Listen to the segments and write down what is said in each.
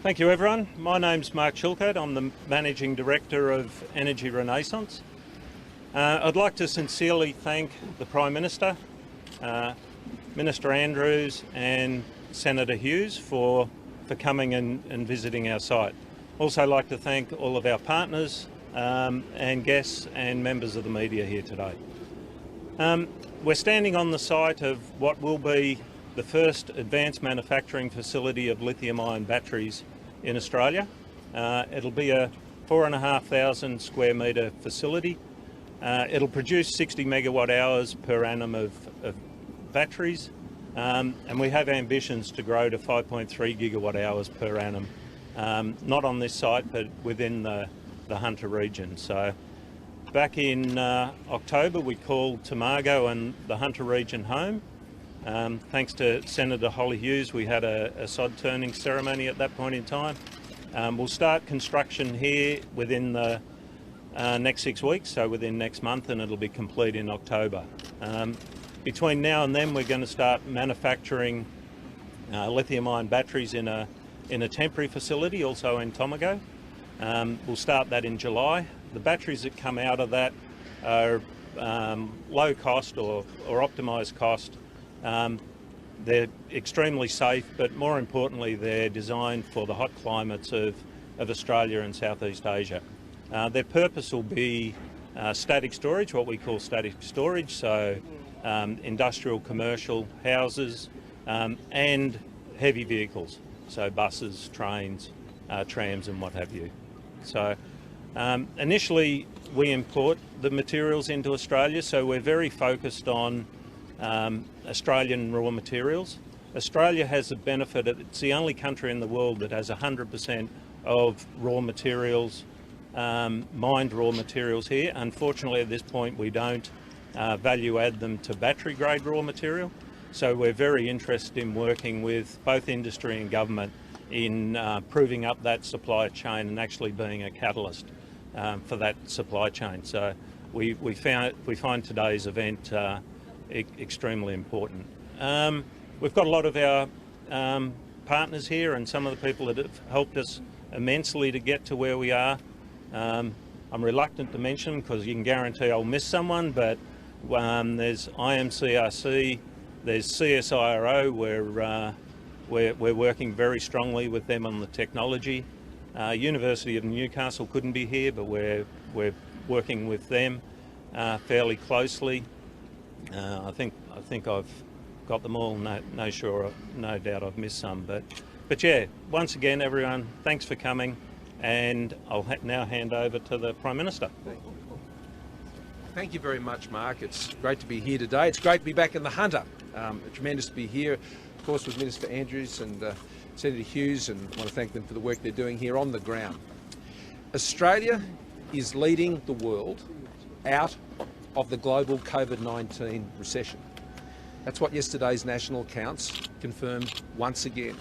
Thank you, everyone. My name's Mark Chilcote. I'm the Managing Director of Energy Renaissance. I'd like to sincerely thank the Prime Minister, Minister Andrews and Senator Hughes for coming and visiting our site. Also like to thank all of our partners and guests and members of the media here today. We're standing on the site of what will be the first advanced manufacturing facility of lithium-ion batteries in Australia. It'll be a 4,500 square metre facility. It'll produce 60 megawatt hours per annum of batteries, and we have ambitions to grow to 5.3 gigawatt hours per annum, not on this site but within the Hunter region. So back in October we called Tomago and the Hunter region home. Thanks to Senator Holly Hughes, we had a sod turning ceremony at that point in time. We'll start construction here within the next 6 weeks, so within next month, and it'll be complete in October. Between now and then we're going to start manufacturing lithium-ion batteries in a temporary facility, also in Tomago. We'll start that in July. The batteries that come out of that are low cost or optimised cost. They're extremely safe, but more importantly they're designed for the hot climates of Australia and Southeast Asia. Their purpose will be static storage, what we call static storage, so industrial, commercial, houses and heavy vehicles, so buses, trains, trams and what have you. So initially we import the materials into Australia, so we're very focused on Australian raw materials. Australia has the benefit, it's the only country in the world that has 100% of raw materials, mined raw materials here. Unfortunately at this point we don't value add them to battery grade raw material, so we're very interested in working with both industry and government in proving up that supply chain and actually being a catalyst for that supply chain. So we find today's event extremely important. We've got a lot of our partners here and some of the people that have helped us immensely to get to where we are. I'm reluctant to mention because you can guarantee I'll miss someone, but there's IMCRC, there's CSIRO, we're working very strongly with them on the technology. University of Newcastle couldn't be here, but we're working with them fairly closely. I think I've got them all. No doubt I've missed some, but yeah. Once again, everyone, thanks for coming, and I'll now hand over to the Prime Minister. Thank you very much, Mark. It's great to be here today. It's great to be back in the Hunter. Tremendous to be here, of course, with Minister Andrews and Senator Hughes, and I want to thank them for the work they're doing here on the ground. Australia is leading the world out of the global COVID-19 recession. That's what yesterday's national accounts confirmed once again.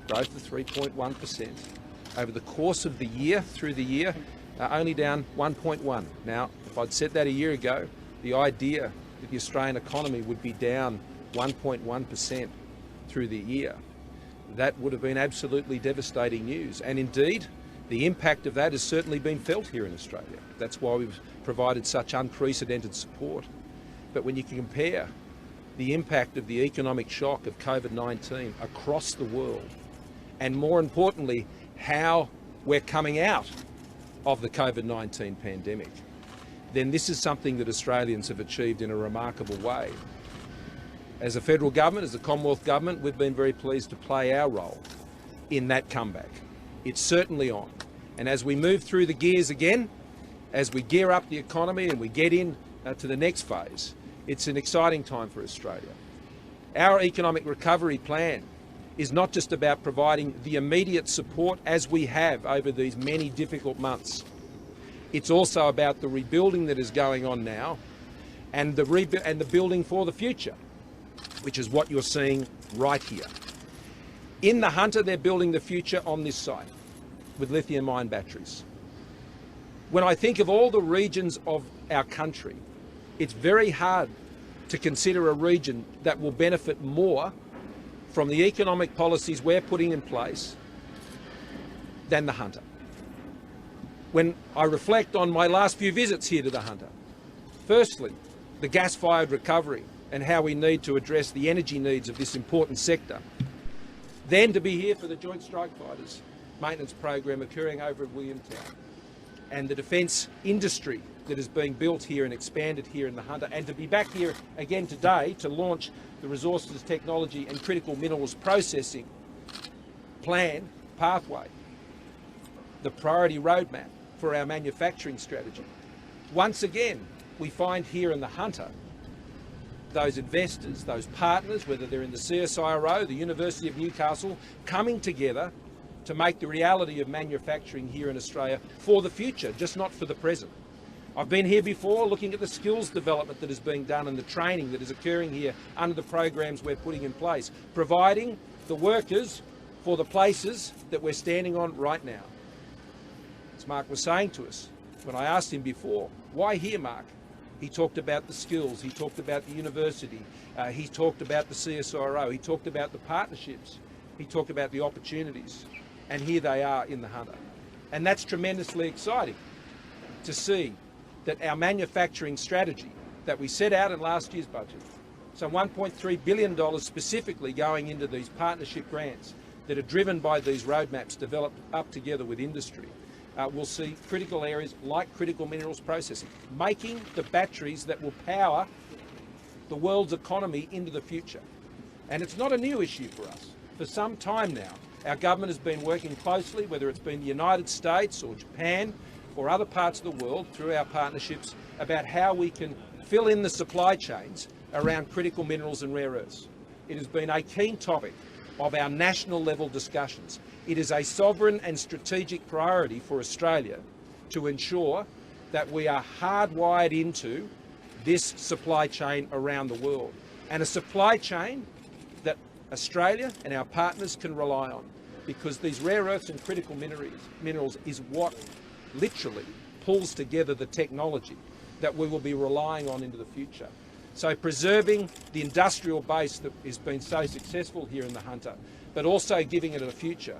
Growth of 3.1%. Over the course of the year, through the year, only down 1.1. Now, if I'd said that a year ago, the idea that the Australian economy would be down 1.1% through the year, that would have been absolutely devastating news. And indeed, the impact of that has certainly been felt here in Australia. That's why we've provided such unprecedented support. But when you compare the impact of the economic shock of COVID-19 across the world, and more importantly, how we're coming out of the COVID-19 pandemic, then this is something that Australians have achieved in a remarkable way. As a federal government, as a Commonwealth government, we've been very pleased to play our role in that comeback. It's certainly on. And as we move through the gears again, as we gear up the economy and we get in to the next phase, it's an exciting time for Australia. Our economic recovery plan is not just about providing the immediate support as we have over these many difficult months. It's also about the rebuilding that is going on now and the building for the future, which is what you're seeing right here. In the Hunter, they're building the future on this site with lithium-ion batteries. When I think of all the regions of our country, it's very hard to consider a region that will benefit more from the economic policies we're putting in place than the Hunter. When I reflect on my last few visits here to the Hunter, firstly, the gas-fired recovery and how we need to address the energy needs of this important sector. Then to be here for the Joint Strike Fighters maintenance program occurring over at Williamtown, and the defence industry that is being built here and expanded here in the Hunter, and to be back here again today to launch the resources, technology and critical minerals processing plan pathway, the priority roadmap for our manufacturing strategy. Once again, we find here in the Hunter those investors, those partners, whether they're in the CSIRO, the University of Newcastle, coming together to make the reality of manufacturing here in Australia for the future, just not for the present. I've been here before looking at the skills development that is being done and the training that is occurring here under the programs we're putting in place, providing the workers for the places that we're standing on right now. As Mark was saying to us, when I asked him before, why here, Mark? He talked about the skills, he talked about the university, he talked about the CSIRO, he talked about the partnerships, he talked about the opportunities, and here they are in the Hunter. And that's tremendously exciting to see that our manufacturing strategy that we set out in last year's budget, some $1.3 billion specifically going into these partnership grants that are driven by these roadmaps developed up together with industry, will see critical areas like critical minerals processing, making the batteries that will power the world's economy into the future. And it's not a new issue for us. For some time now, our government has been working closely, whether it's been the United States or Japan or other parts of the world through our partnerships, about how we can fill in the supply chains around critical minerals and rare earths. It has been a key topic of our national level discussions. It is a sovereign and strategic priority for Australia to ensure that we are hardwired into this supply chain around the world, and a supply chain that Australia and our partners can rely on, because these rare earths and critical minerals is what literally pulls together the technology that we will be relying on into the future. So preserving the industrial base that has been so successful here in the Hunter, but also giving it a future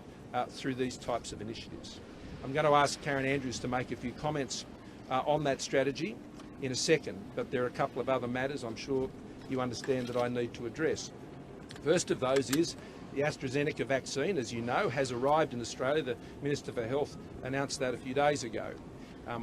through these types of initiatives. I'm going to ask Karen Andrews to make a few comments on that strategy in a second, but there are a couple of other matters I'm sure you understand that I need to address. First of those is the AstraZeneca vaccine, as you know, has arrived in Australia. The Minister for Health announced that a few days ago.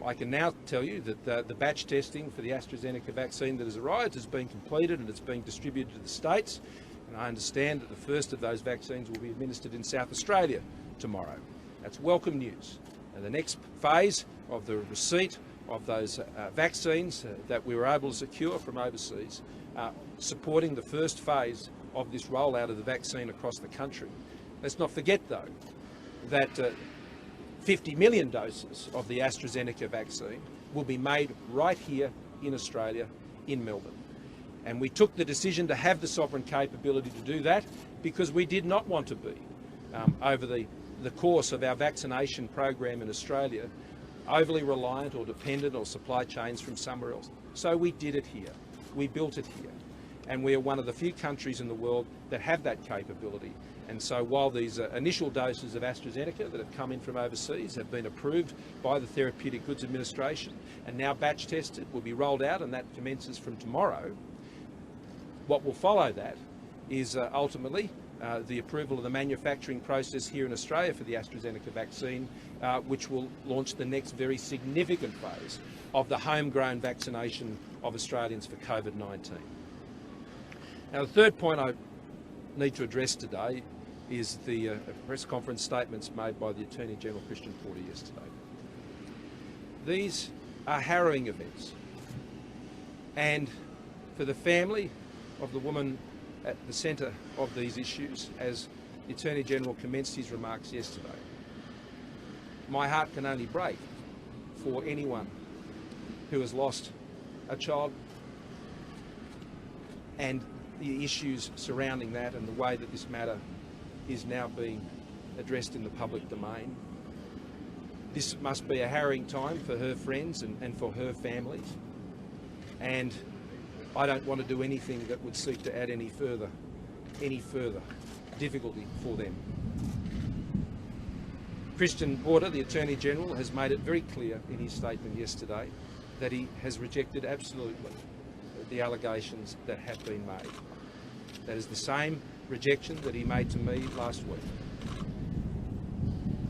I can now tell you that the batch testing for the AstraZeneca vaccine that has arrived has been completed and it's being distributed to the states. And I understand that the first of those vaccines will be administered in South Australia tomorrow. That's welcome news. And the next phase of the receipt of those vaccines that we were able to secure from overseas, supporting the first phase of this rollout of the vaccine across the country. Let's not forget, though, that 50 million doses of the AstraZeneca vaccine will be made right here in Australia, in Melbourne. And we took the decision to have the sovereign capability to do that because we did not want to be, over the course of our vaccination program in Australia, overly reliant or dependent on supply chains from somewhere else. So we did it here. We built it here. And we are one of the few countries in the world that have that capability. And so while these initial doses of AstraZeneca that have come in from overseas have been approved by the Therapeutic Goods Administration and now batch tested, will be rolled out, and that commences from tomorrow, what will follow that is ultimately the approval of the manufacturing process here in Australia for the AstraZeneca vaccine, which will launch the next very significant phase of the homegrown vaccination of Australians for COVID-19. Now, the third point I need to address today is the press conference statements made by the Attorney General Christian Porter yesterday. These are harrowing events, and for the family of the woman at the centre of these issues, as the Attorney General commenced his remarks yesterday, my heart can only break for anyone who has lost a child, and the issues surrounding that and the way that this matter is now being addressed in the public domain. This must be a harrowing time for her friends and for her families, and I don't want to do anything that would seek to add any further difficulty for them. Christian Porter, the Attorney-General, has made it very clear in his statement yesterday that he has rejected absolutely the allegations that have been made. That is the same rejection that he made to me last week.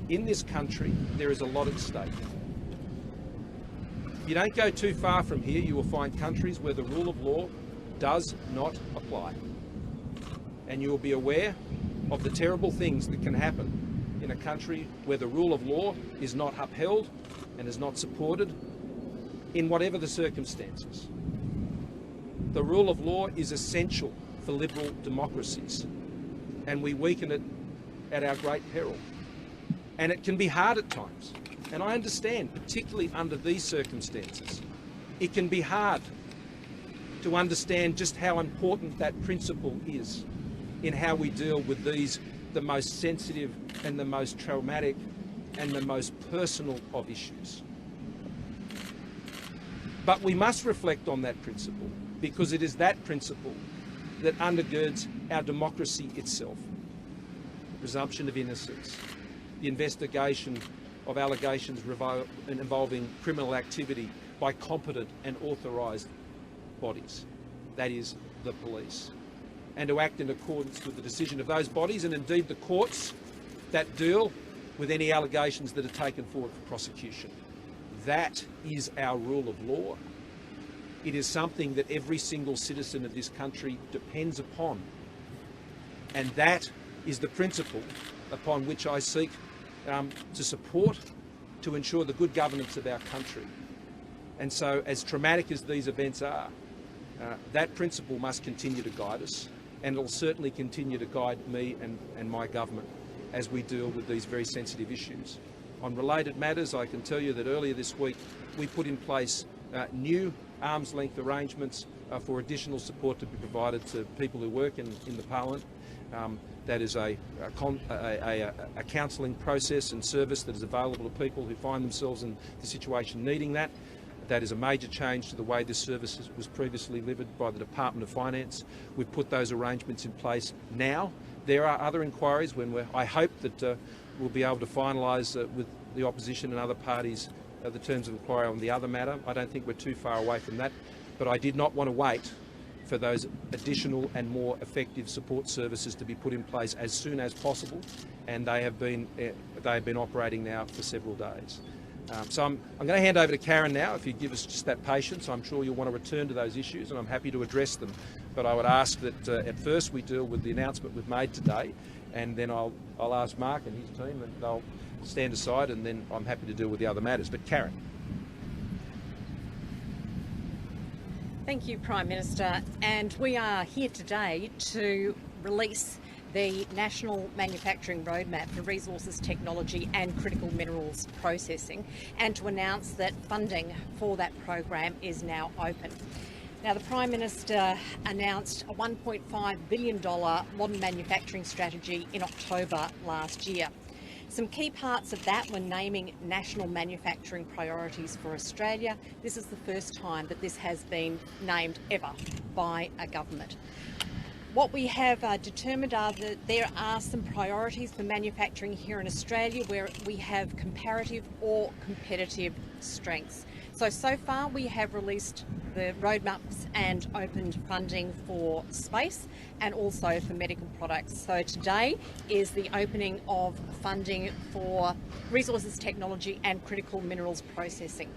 In this country, there is a lot at stake. If you don't go too far from here, you will find countries where the rule of law does not apply. And you will be aware of the terrible things that can happen in a country where the rule of law is not upheld and is not supported in whatever the circumstances. The rule of law is essential for liberal democracies, and we weaken it at our great peril. And it can be hard at times. And I understand, particularly under these circumstances, it can be hard to understand just how important that principle is in how we deal with these, the most sensitive and the most traumatic and the most personal of issues. But we must reflect on that principle, because it is that principle that undergirds our democracy itself. The presumption of innocence, the investigation of allegations involving criminal activity by competent and authorised bodies, that is, the police, and to act in accordance with the decision of those bodies and indeed the courts that deal with any allegations that are taken forward for prosecution. That is our rule of law. It is something that every single citizen of this country depends upon. And that is the principle upon which I seek to support, to ensure the good governance of our country. And so, as traumatic as these events are, that principle must continue to guide us, and it will certainly continue to guide me and my government as we deal with these very sensitive issues. On related matters, I can tell you that earlier this week we put in place new arm's length arrangements for additional support to be provided to people who work in the Parliament. That is a counselling process and service that is available to people who find themselves in the situation needing that. That is a major change to the way this service was previously delivered by the Department of Finance. We've put those arrangements in place now. There are other inquiries when I hope that we'll be able to finalise with the opposition and other parties the terms of inquiry on the other matter. I don't think we're too far away from that, but I did not want to wait for those additional and more effective support services to be put in place as soon as possible, and they have been operating now for several days. So I'm going to hand over to Karen now. If you give us just that patience, I'm sure you'll want to return to those issues, and I'm happy to address them. But I would ask that at first we deal with the announcement we've made today, and then I'll ask Mark and his team, and they'll stand aside, and then I'm happy to deal with the other matters. But Karen. Thank you, Prime Minister. And we are here today to release the National Manufacturing Roadmap for Resources Technology and Critical Minerals Processing, and to announce that funding for that program is now open. Now, the Prime Minister announced a $1.5 billion modern manufacturing strategy in October last year. Some key parts of that were naming national manufacturing priorities for Australia. This is the first time that this has been named ever by a government. What we have determined are that there are some priorities for manufacturing here in Australia where we have comparative or competitive strengths. So far we have released the roadmaps and opened funding for space and also for medical products. So today is the opening of funding for resources technology and critical minerals processing.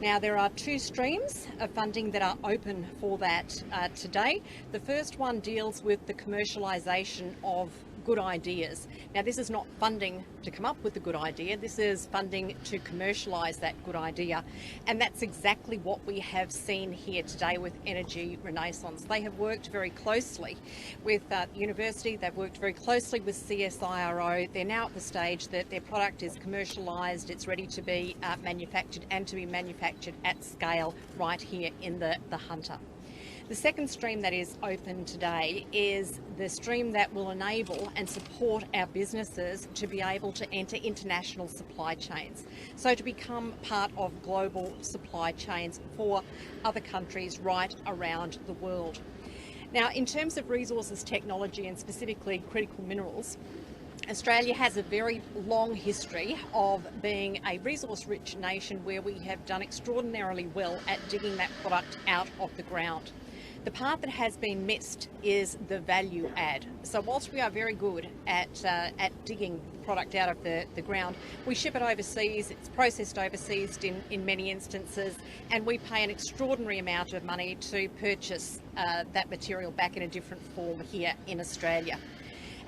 Now, there are two streams of funding that are open for that today. The first one deals with the commercialisation of good ideas. Now, this is not funding to come up with a good idea, this is funding to commercialise that good idea. And that's exactly what we have seen here today with Energy Renaissance. They have worked very closely with the university, they've worked very closely with CSIRO. They're now at the stage that their product is commercialised, it's ready to be manufactured and to be manufactured at scale right here in the Hunter. The second stream that is open today is the stream that will enable and support our businesses to be able to enter international supply chains. So to become part of global supply chains for other countries right around the world. Now, in terms of resources technology and specifically critical minerals, Australia has a very long history of being a resource-rich nation where we have done extraordinarily well at digging that product out of the ground. The part that has been missed is the value add. So whilst we are very good at digging the product out of the ground, we ship it overseas, it's processed overseas in many instances, and we pay an extraordinary amount of money to purchase that material back in a different form here in Australia.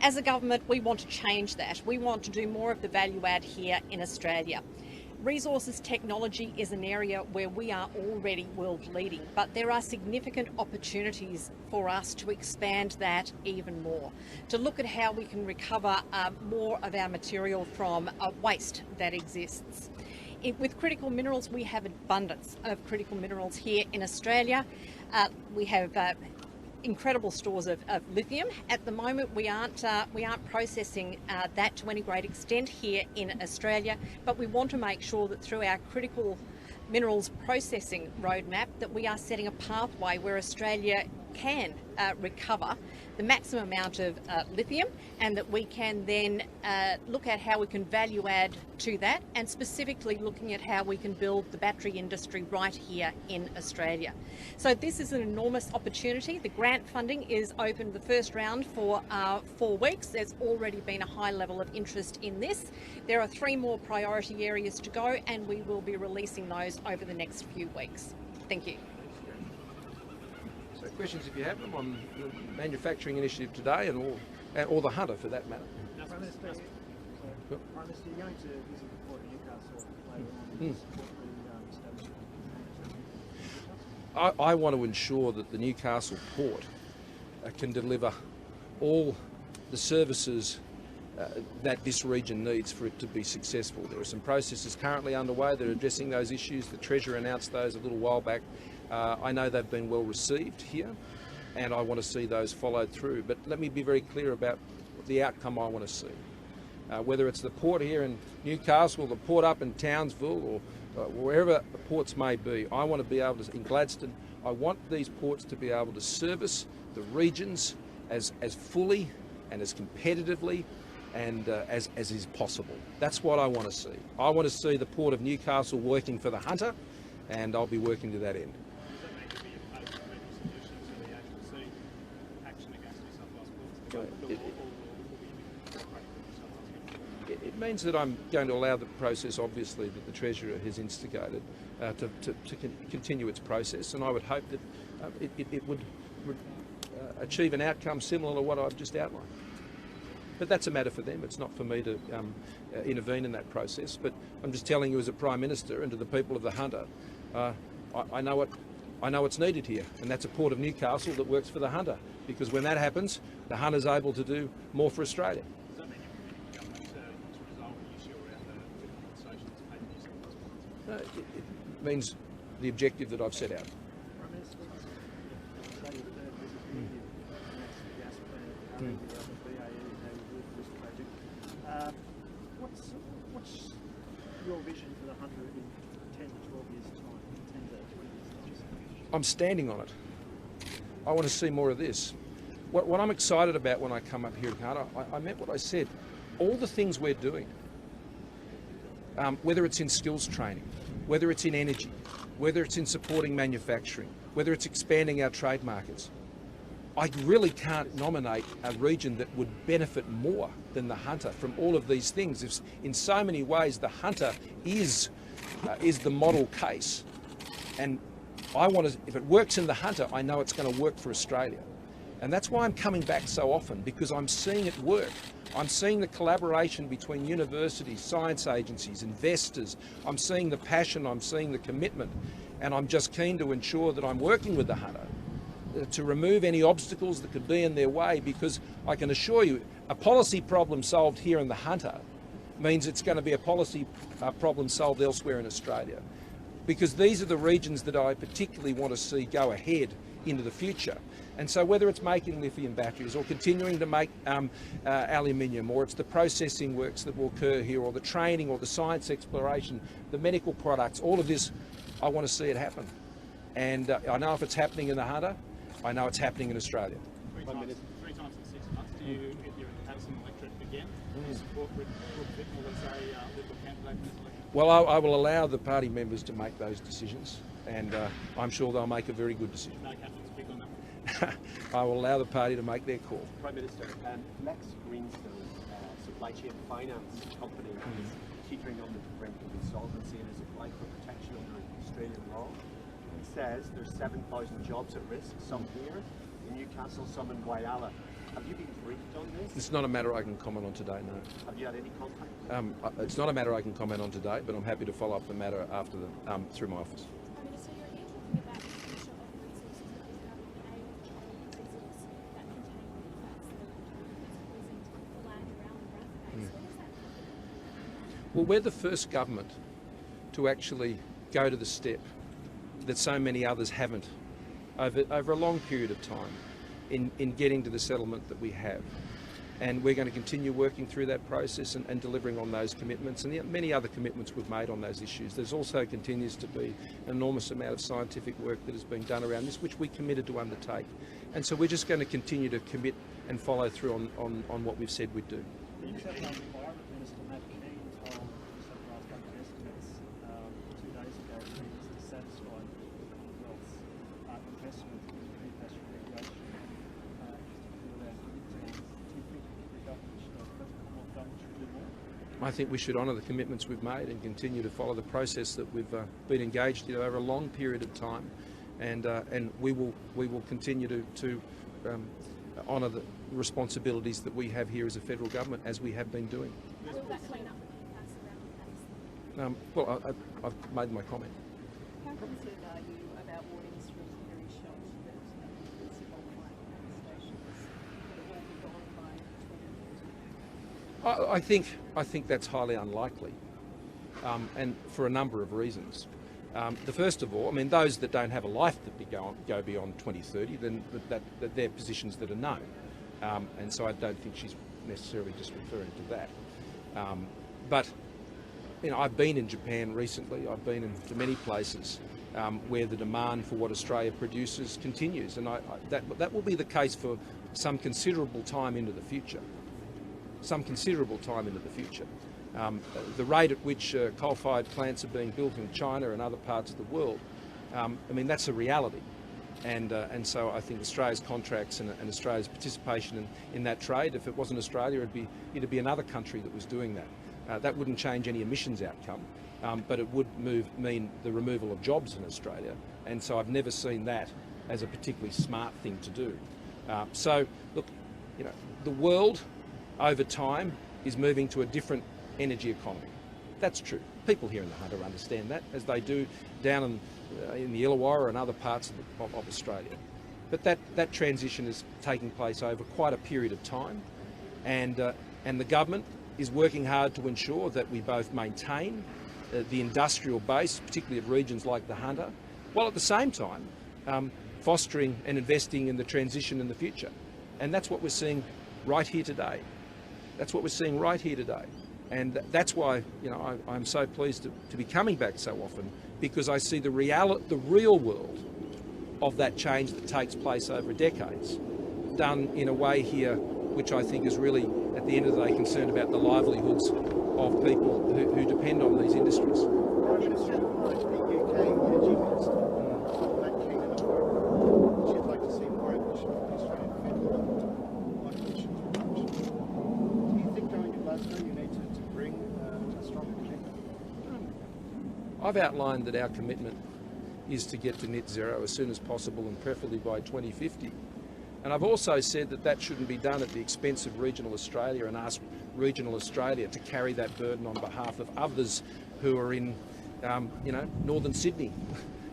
As a government, we want to change that. We want to do more of the value add here in Australia. Resources technology is an area where we are already world leading, but there are significant opportunities for us to expand that even more, to look at how we can recover more of our material from waste that exists. With critical minerals, we have abundance of critical minerals here in Australia. We have incredible stores of lithium. At the moment, we aren't processing that to any great extent here in Australia, but we want to make sure that through our critical minerals processing roadmap that we are setting a pathway where Australia can recover the maximum amount of lithium, and that we can then look at how we can value add to that, and specifically looking at how we can build the battery industry right here in Australia. So this is an enormous opportunity. The grant funding is open the first round for 4 weeks. There's already been a high level of interest in this. There are 3 more priority areas to go, and we will be releasing those over the next few weeks. Thank you. So questions if you have them on the manufacturing initiative today or the Hunter for that matter. Prime Minister, you're going to visit the Port of Newcastle later on. Support the establishment. I want to ensure that the Newcastle port can deliver all the services that this region needs for it to be successful. There are some processes currently underway that are addressing those issues. The Treasurer announced those a little while back. I know they've been well received here, and I want to see those followed through. But let me be very clear about the outcome I want to see. Whether it's the port here in Newcastle, the port up in Townsville, or wherever the ports may be, I want to be able to, in Gladstone, I want these ports to be able to service the regions as fully and as competitively and as is possible. That's what I want to see. I want to see the Port of Newcastle working for the Hunter, and I'll be working to that end. It means that I'm going to allow the process, obviously, that the Treasurer has instigated to continue its process, and I would hope that it would achieve an outcome similar to what I've just outlined. But that's a matter for them. It's not for me to intervene in that process. But I'm just telling you as a Prime Minister and to the people of the Hunter, I know what's needed here, and that's a Port of Newcastle that works for the Hunter. Because when that happens, the Hunter's able to do more for Australia. Does that mean you want the government to resolve the issue around the conversations to pay the New South Wales? It means the objective that I've set out. Prime Minister, Australia versus India, that's the gas plant, the BAE, this project. What's your vision for the Hunter in 10 to 12 years' time, 10 to 20 years' time? I'm standing on it. I want to see more of this. What I'm excited about when I come up here at Hunter, I meant what I said. All the things we're doing, whether it's in skills training, whether it's in energy, whether it's in supporting manufacturing, whether it's expanding our trade markets, I really can't nominate a region that would benefit more than the Hunter from all of these things. If, in so many ways, the Hunter is the model case, and I want to, if it works in the Hunter, I know it's going to work for Australia. And that's why I'm coming back so often, because I'm seeing it work. I'm seeing the collaboration between universities, science agencies, investors. I'm seeing the passion, I'm seeing the commitment, and I'm just keen to ensure that I'm working with the Hunter to remove any obstacles that could be in their way, because I can assure you, a policy problem solved here in the Hunter means it's going to be a policy problem solved elsewhere in Australia. Because these are the regions that I particularly want to see go ahead into the future. And so whether it's making lithium batteries or continuing to make aluminium, or it's the processing works that will occur here, or the training or the science exploration, the medical products, all of this, I want to see it happen. And I know if it's happening in the Hunter, I know it's happening in Australia. Three times in 6 months, do you, if you're in the Patterson electorate again, you support with Whitmore as a Liberal candidate in this election? Well, I will allow the party members to make those decisions, and I'm sure they'll make a very good decision. No, Captain, speak on that. I will allow the party to make their call. Prime Minister, Lex Greenstone, supply chain finance company, is teetering on the brink of insolvency and has applied for protection under Australian law. He says there's 7,000 jobs at risk, some here in Newcastle, some in Whyalla. Have you been briefed on this? It's not a matter I can comment on today, no. Have you had any contact? It's not a matter I can comment on today, but I'm happy to follow up the matter after through my office. I mean, so you're here talking about the future of resources that we have in a resource that contain facts that's poisoned the land around the Bradford base. When does that happen? Well, we're the first government to actually go to the step that so many others haven't over a long period of time in getting to the settlement that we have. And we're going to continue working through that process and delivering on those commitments and the many other commitments we've made on those issues. There's also continues to be an enormous amount of scientific work that has been done around this, which we committed to undertake. And so we're just going to continue to commit and follow through on what we've said we'd do. The Environment Minister Matt Keane told Sunrise Government estimates 2 days ago that he was dissatisfied with the Commonwealth's investment in PFAS remediation, particularly around midterms. Do you think the government should have more government should do more? I think we should honour the commitments we've made and continue to follow the process that we've been engaged in over a long period of time, and we will continue to honour the responsibilities that we have here as a federal government, as we have been doing. Will that clean up the PFAS around the base? Well, I've made my comment. How concerned are you about warnings from Kerry Shot that municipal power stations will all be gone by 2030? I think that's highly unlikely, and for a number of reasons. The first of all, I mean, those that don't have a life that go beyond 2030, then that they're positions that are known, and so I don't think she's necessarily just referring to that. But you know, I've been in Japan recently. I've been into many places where the demand for what Australia produces continues, and that will be the case for some considerable time into the future. Some considerable time into the future. The rate at which coal-fired plants are being built in China and other parts of the world, I mean, that's a reality. And so I think Australia's contracts and Australia's participation in that trade, if it wasn't Australia, it'd be another country that was doing that. That wouldn't change any emissions outcome, but it would mean the removal of jobs in Australia. And so I've never seen that as a particularly smart thing to do. So, look, you know, the world over time is moving to a different energy economy. That's true. People here in the Hunter understand that, as they do down in the Illawarra and other parts of Australia. But that transition is taking place over quite a period of time, and the government is working hard to ensure that we both maintain the industrial base, particularly of regions like the Hunter, while at the same time fostering and investing in the transition in the future. And that's what we're seeing right here today. That's what we're seeing right here today. And that's why, you know, I'm so pleased to be coming back so often, because I see the real world of that change that takes place over decades, done in a way here which I think is really, at the end of the day, concerned about the livelihoods of people who depend on these industries. Prime Minister, the UK Energy Minister, Matt Keane, and she'd like to see more ambition from the Australian federal government on emissions reduction. Do you think going to Glasgow you need to bring a stronger agenda? I've outlined that our commitment is to get to net zero as soon as possible, and preferably by 2050. And I've also said that shouldn't be done at the expense of regional Australia, and ask regional Australia to carry that burden on behalf of others who are in, northern Sydney,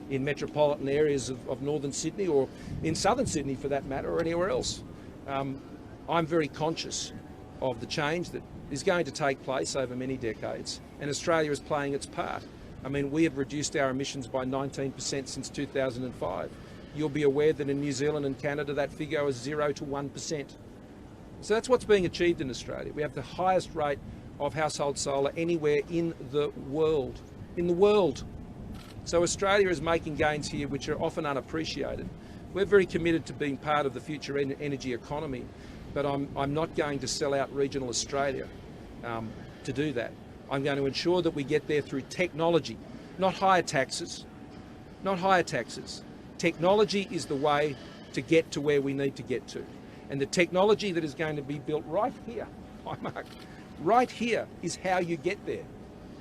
in metropolitan areas of northern Sydney, or in southern Sydney for that matter, or anywhere else. I'm very conscious of the change that is going to take place over many decades, and Australia is playing its part. I mean, we have reduced our emissions by 19% since 2005. You'll be aware that in New Zealand and Canada that figure is 0 to 1%. So that's what's being achieved in Australia. We have the highest rate of household solar anywhere in the world. So Australia is making gains here which are often unappreciated. We're very committed to being part of the future energy economy, but I'm not going to sell out regional Australia to do that. I'm going to ensure that we get there through technology, not higher taxes, not higher taxes. Technology is the way to get to where we need to get to. And the technology that is going to be built right here, hi Mark, right here is how you get there.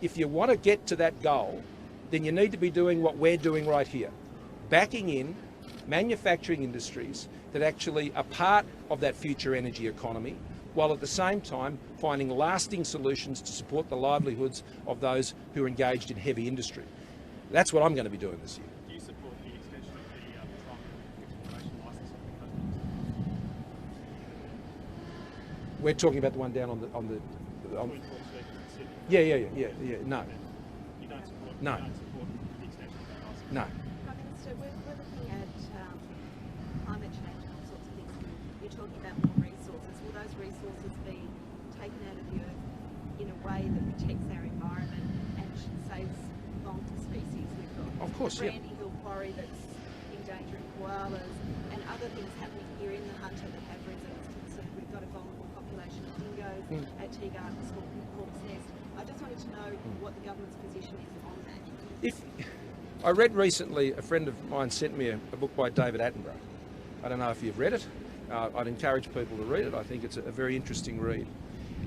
If you want to get to that goal, then you need to be doing what we're doing right here. Backing in manufacturing industries that actually are part of that future energy economy, while at the same time finding lasting solutions to support the livelihoods of those who are engaged in heavy industry. That's what I'm going to be doing this year. Do you support the extension of the trial exploration licence of the coast? We're talking about the one down on Between Port Street and Sydney? yeah. No, You don't support, No. you don't support the extension of that licence? no. Prime Minister, we're looking at climate change and all sorts of things. You're talking about more resources. Will those resources be taken out of the earth in a way that protects our environment and saves vulnerable species? We've got Of course, the yeah. Brandy Hill quarry that's endangering koalas and other things happening here in the Hunter that have reasons to concern. We've got a vulnerable population of dingoes at Tea Garden School in Hawke's Nest. I just wanted to know what the government's position is on that. I read recently, a friend of mine sent me a book by David Attenborough. I don't know if you've read it. I'd encourage people to read it. I think it's a very interesting read.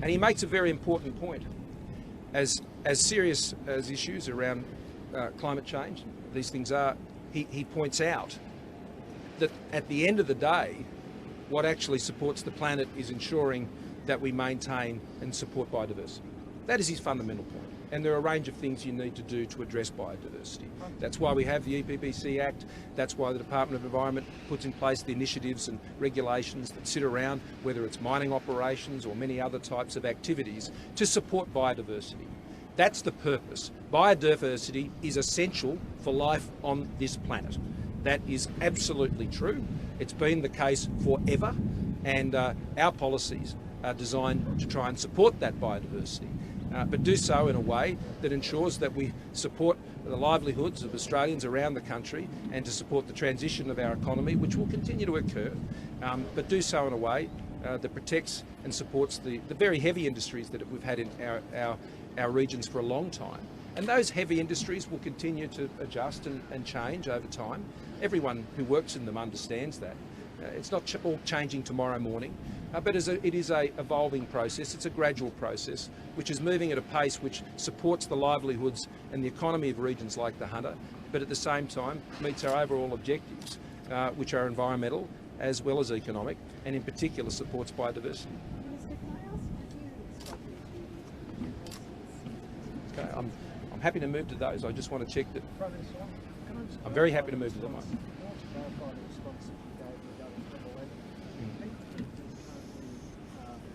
And he makes a very important point. As serious as issues around climate change, these things are, he points out that at the end of the day, what actually supports the planet is ensuring that we maintain and support biodiversity. That is his fundamental point. And there are a range of things you need to do to address biodiversity. That's why we have the EPBC Act. That's why the Department of Environment puts in place the initiatives and regulations that sit around, whether it's mining operations or many other types of activities, to support biodiversity. That's the purpose. Biodiversity is essential for life on this planet. That is absolutely true. It's been the case forever, and our policies are designed to try and support that biodiversity. But do so in a way that ensures that we support the livelihoods of Australians around the country and to support the transition of our economy, which will continue to occur, but do so in a way that protects and supports the very heavy industries that we've had in our regions for a long time. And those heavy industries will continue to adjust and change over time. Everyone who works in them understands that. It's not all changing tomorrow morning, but it is a evolving process. It's a gradual process, which is moving at a pace which supports the livelihoods and the economy of regions like the Hunter, but at the same time meets our overall objectives, which are environmental as well as economic, and in particular supports biodiversity. Minister, can I ask, have you spoken to the Okay, I'm happy to move to those. I just want to check that. Prime Minister, can I just I'm very happy to move to them. I want to clarify the response that you gave regarding Level 11. Are you currently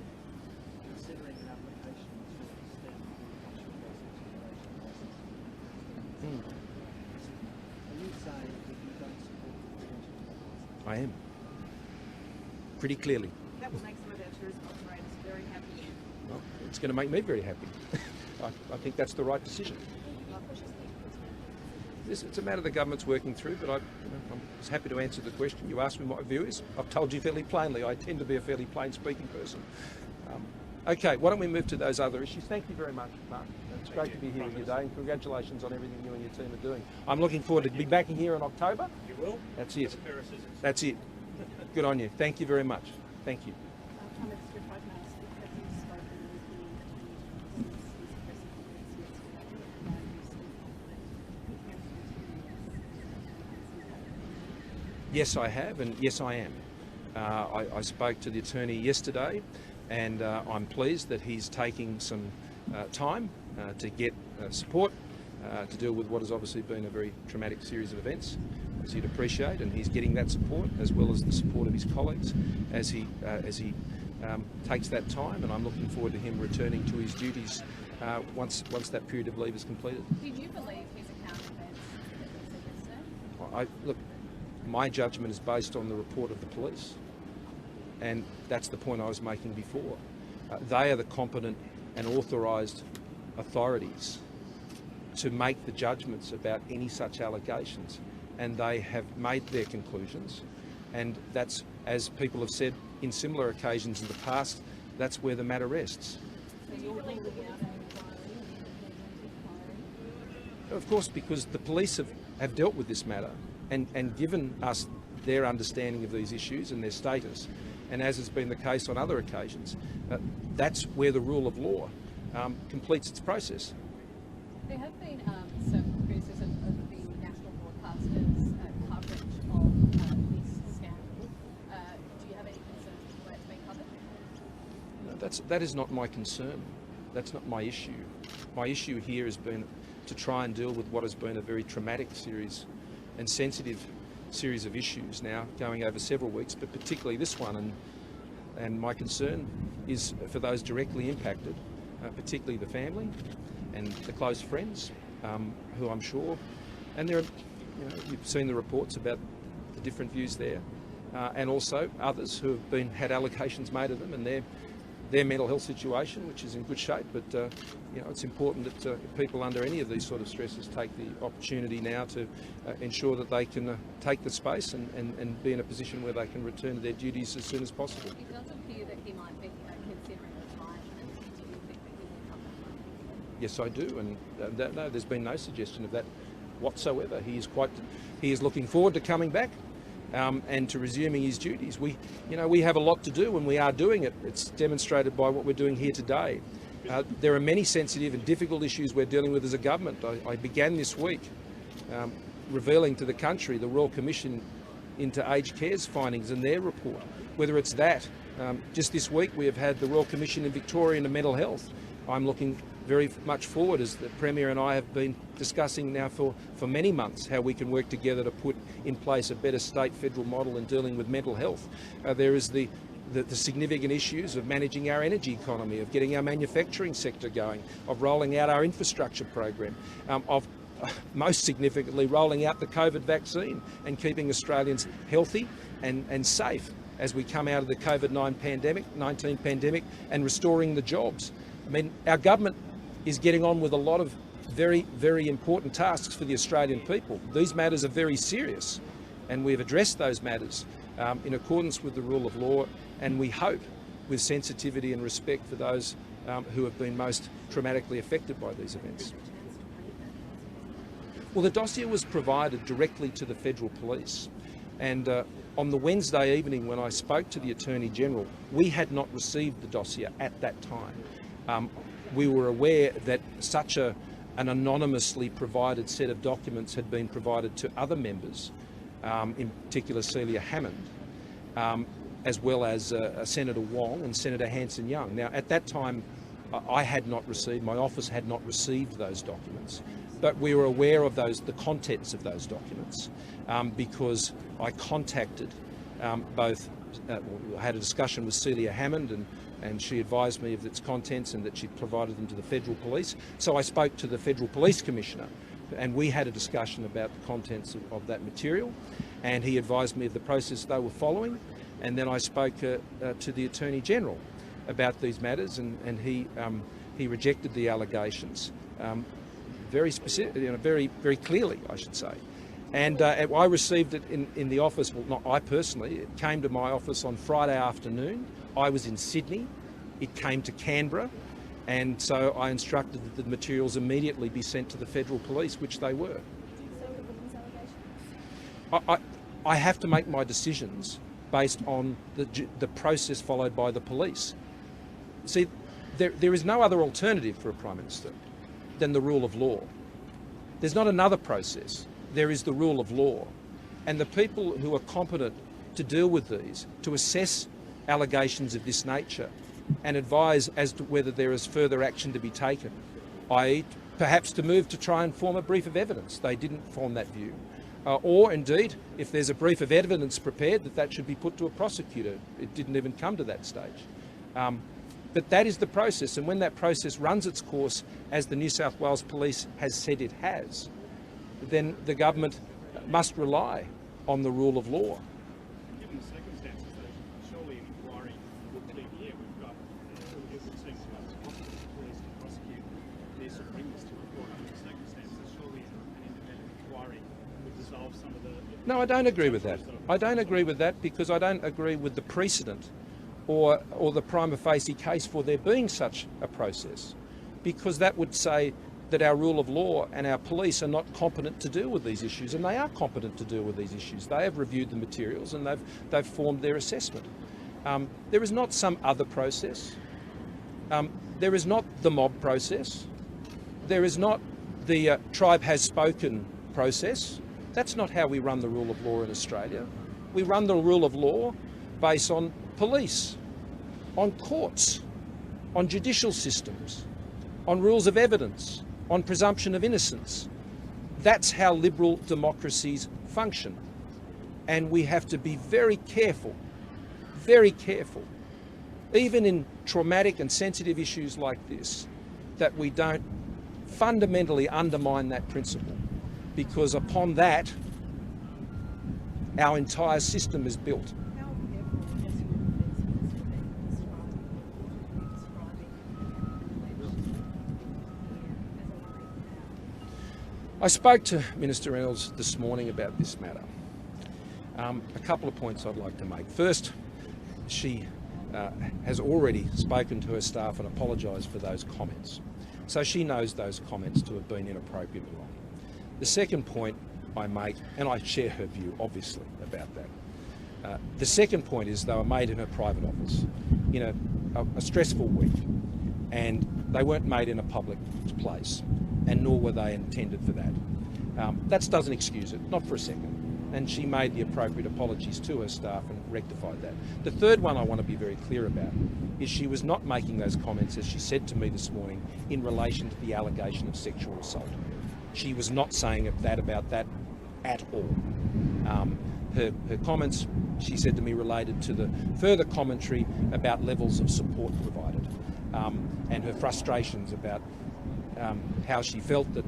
considering an application to extend the natural gas exploration licence? Are you saying that you don't support the extension of that licence? I am. Pretty clearly. That will make some of our tourism operators very happy. Well, it's going to make me very happy. I think that's the right decision. It's a matter the government's working through, but I'm just happy to answer the question. You asked me what my view is. I've told you fairly plainly. I tend to be a fairly plain-speaking person. Okay, why don't we move to those other issues? Thank you very much, Mark. It's great to be here with you today, and congratulations on everything you and your team are doing. I'm looking forward to be back here in October. You will? That's it. Appearances. That's it. Good on you. Thank you very much. Thank you. Prime Minister, if I can ask, have you spoken with the since his press conference yesterday about your Yes, I have, and yes, I am. I spoke to the attorney yesterday, and I'm pleased that he's taking some time to get support to deal with what has obviously been a very traumatic series of events, as you'd appreciate, and he's getting that support as well as the support of his colleagues as he takes that time, and I'm looking forward to him returning to his duties once that period of leave is completed. Did you believe his account of events that he said yesterday? Look, my judgment is based on the report of the police, and that's the point I was making before. They are the competent and authorised authorities to make the judgments about any such allegations, and they have made their conclusions, and that's, as people have said in similar occasions in the past, that's where the matter rests. Of course, because the police have dealt with this matter and given us their understanding of these issues and their status. And as has been the case on other occasions, that's where the rule of law completes its process. There have been some criticism of the national broadcasters' coverage of this scandal. Do you have any concerns with the way it's been covered? No, that is not my concern. That's not my issue. My issue here has been to try and deal with what has been a very traumatic series and sensitive series of issues now going over several weeks, but particularly this one. And my concern is for those directly impacted, particularly the family and the close friends, who I'm sure, and there are, you've seen the reports about the different views there, and also others who have had allegations made of them and their mental health situation, which is in good shape. But it's important that people under any of these sort of stresses take the opportunity now to ensure that they can take the space and be in a position where they can return to their duties as soon as possible. It does appear that he might be considering retirement. Do you think that he will come back? Yes, I do, and no, there's been no suggestion of that whatsoever. He is looking forward to coming back. And to resuming his duties. We have a lot to do, and we are doing it. It's demonstrated by what we're doing here today. There are many sensitive and difficult issues we're dealing with as a government. I began this week revealing to the country the Royal Commission into Aged Care's findings and their report. Whether it's that, just this week we have had the Royal Commission in Victoria into mental health. I'm looking very much forward, as the Premier and I have been discussing now for many months, how we can work together to put in place a better state-federal model in dealing with mental health. There is the significant issues of managing our energy economy, of getting our manufacturing sector going, of rolling out our infrastructure program, of most significantly rolling out the COVID vaccine and keeping Australians healthy and safe as we come out of the COVID-19 pandemic and restoring the jobs. I mean, our government is getting on with a lot of very, very important tasks for the Australian people. These matters are very serious, and we've addressed those matters in accordance with the rule of law, and we hope with sensitivity and respect for those who have been most traumatically affected by these events. Well, the dossier was provided directly to the Federal Police, and on the Wednesday evening when I spoke to the Attorney-General, we had not received the dossier at that time. We were aware that such an anonymously provided set of documents had been provided to other members, in particular Celia Hammond, as well as Senator Wong and Senator Hanson-Young. Now, at that time, my office had not received those documents, but we were aware of the contents of those documents because I contacted had a discussion with Celia Hammond, and she advised me of its contents and that she'd provided them to the Federal Police. So I spoke to the Federal Police Commissioner, and we had a discussion about the contents of that material, and he advised me of the process they were following. And then I spoke to the Attorney-General about these matters, and he rejected the allegations very specific, very, very clearly, I should say. And I received it in the office, well, not I personally, it came to my office on Friday afternoon. I was in Sydney, it came to Canberra, and so I instructed that the materials immediately be sent to the Federal Police, which they were. I have to make my decisions based on the process followed by the police. See, there is no other alternative for a Prime Minister than the rule of law. There's not another process. There is the rule of law. And the people who are competent to deal with these, to assess allegations of this nature and advise as to whether there is further action to be taken, i.e. perhaps to move to try and form a brief of evidence. They didn't form that view. Or indeed, if there's a brief of evidence prepared, that should be put to a prosecutor. It didn't even come to that stage. But that is the process, and when that process runs its course, as the New South Wales Police has said it has, then the government must rely on the rule of law. Given the circumstances, though, surely an inquiry would clear the air. We've got it would seem to us possible for the police to prosecute this or bring this to a court under the circumstances. Surely an independent inquiry would resolve some of the... No, I don't agree with that. I don't agree with that because I don't agree with the precedent or the prima facie case for there being such a process, because that would say that our rule of law and our police are not competent to deal with these issues, and they are competent to deal with these issues. They have reviewed the materials and they've formed their assessment. There is not some other process. There is not the mob process. There is not the tribe has spoken process. That's not how we run the rule of law in Australia. We run the rule of law based on police, on courts, on judicial systems, on rules of evidence, on presumption of innocence. That's how liberal democracies function. And we have to be very careful, even in traumatic and sensitive issues like this, that we don't fundamentally undermine that principle, because upon that, our entire system is built. How careful has your defence been describing I spoke to Minister Reynolds this morning about this matter. A couple of points I'd like to make. First, she has already spoken to her staff and apologised for those comments. So she knows those comments to have been inappropriate and wrong. The second point I make, and I share her view obviously about that, the second point is they were made in her private office in a stressful week, and they weren't made in a public place, and nor were they intended for that. That doesn't excuse it, not for a second. And she made the appropriate apologies to her staff and rectified that. The third one I want to be very clear about is she was not making those comments, as she said to me this morning, in relation to the allegation of sexual assault. She was not saying that about that at all. Her comments, she said to me, related to the further commentary about levels of support provided, and her frustrations about how she felt that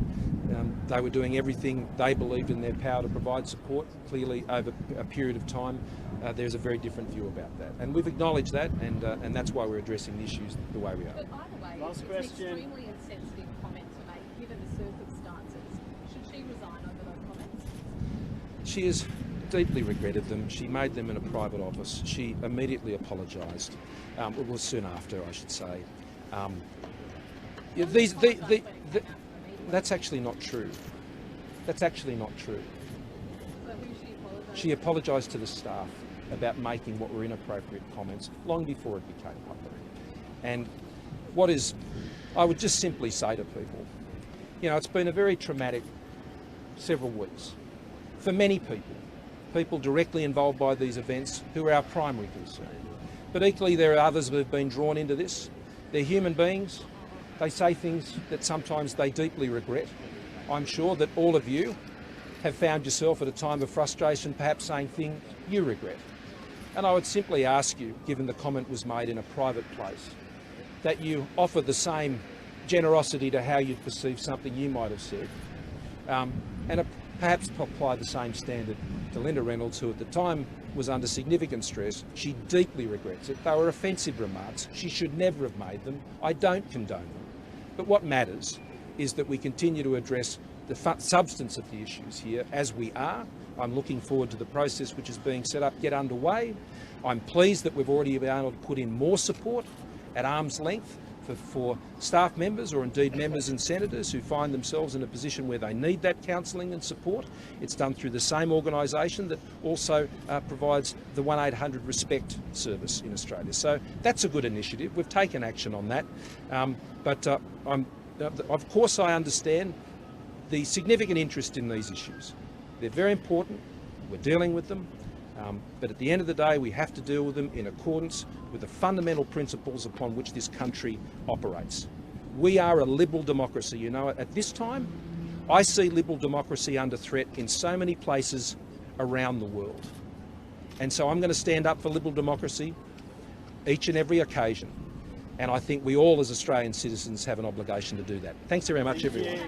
they were doing everything they believed in their power to provide support. Clearly, over a period of time, there's a very different view about that. And we've acknowledged that, and that's why we're addressing the issues the way we are. But either way, Last it's question. an extremely insensitive comment to make, given the circumstances. Should she resign over those comments? She has deeply regretted them. She made them in a private office. She immediately apologised. It was soon after, I should say. That's actually not true. That's actually not true. So who should she apologise? She apologised to the staff about making what were inappropriate comments long before it became public. And I would just simply say to people, it's been a very traumatic several weeks for many people directly involved by these events who are our primary concern. But equally, there are others who have been drawn into this. They're human beings. They say things that sometimes they deeply regret. I'm sure that all of you have found yourself at a time of frustration, perhaps saying things you regret. And I would simply ask you, given the comment was made in a private place, that you offer the same generosity to how you'd perceive something you might have said, and perhaps apply the same standard to Linda Reynolds, who at the time was under significant stress. She deeply regrets it. They were offensive remarks. She should never have made them. I don't condone them. But what matters is that we continue to address the substance of the issues here as we are. I'm looking forward to the process which is being set up get underway. I'm pleased that we've already been able to put in more support at arm's length for staff members, or indeed members and senators who find themselves in a position where they need that counselling and support. It's done through the same organisation that also provides the 1800 Respect service in Australia. So that's a good initiative. We've taken action on that. Of course I understand the significant interest in these issues. They're very important. We're dealing with them. But at the end of the day, we have to deal with them in accordance with the fundamental principles upon which this country operates. We are a liberal democracy. At this time, I see liberal democracy under threat in so many places around the world. And so I'm going to stand up for liberal democracy each and every occasion. And I think we all as Australian citizens have an obligation to do that. Thanks very much, everyone.